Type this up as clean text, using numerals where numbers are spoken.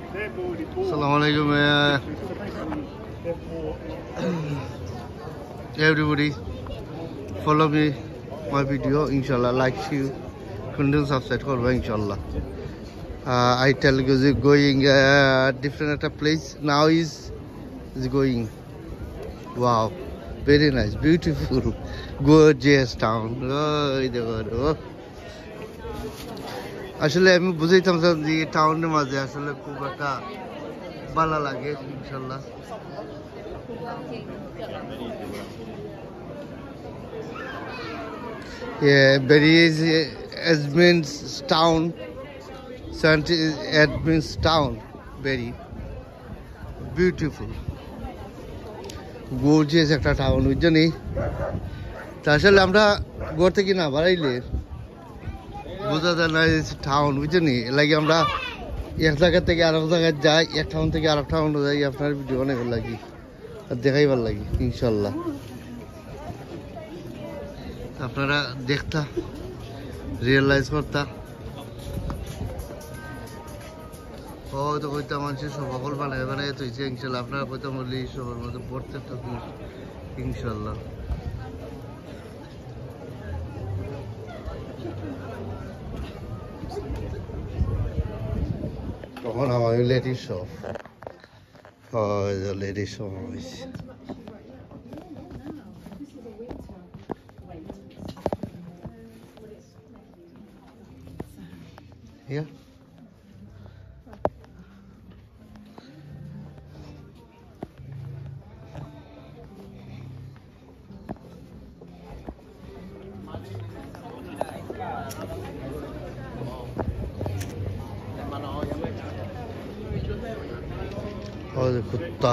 Assalamu alaikum, everybody. Follow me, my video, inshallah. Like you, couldn't subscribe for inshallah. I tell you, going different place now is going. Wow, very nice, beautiful, gorgeous town. Oh, আসলে আমি বুঝাইতাম যে টাউনের মাঝে আসলে খুব একটা ভালো লাগে ইনশাআল্লাহ very admins town admins town very beautiful gorgeous একটা টাউন বুঝছনি তা আসলে আমরা ঘর থেকে না বাড়াইলে বোঝা যায় না টাউন বুঝছনি লাগে আমরা এক জায়গা থেকে আরেক জায়গায় যাই এক টাউন থেকে আরেক টাউনে যাই আপনার ভিডিও অনেক ভালো লাগে আর দেখাই ভালো লাগে ইনশাল্লাহ আপনারা দেখতা রিয়েলাইজ করতা হয়তো কইতা মানুষের সকল বানায় বানায় তো ইনশাল্লাহ আপনারা কইতা বললি সবার মধ্যে প্রত্যেকটা ইনশাল্লাহ তখন আমার লেডিস শপ হয় লেডিস শপ হয়েছে Yeah. और कुत्ता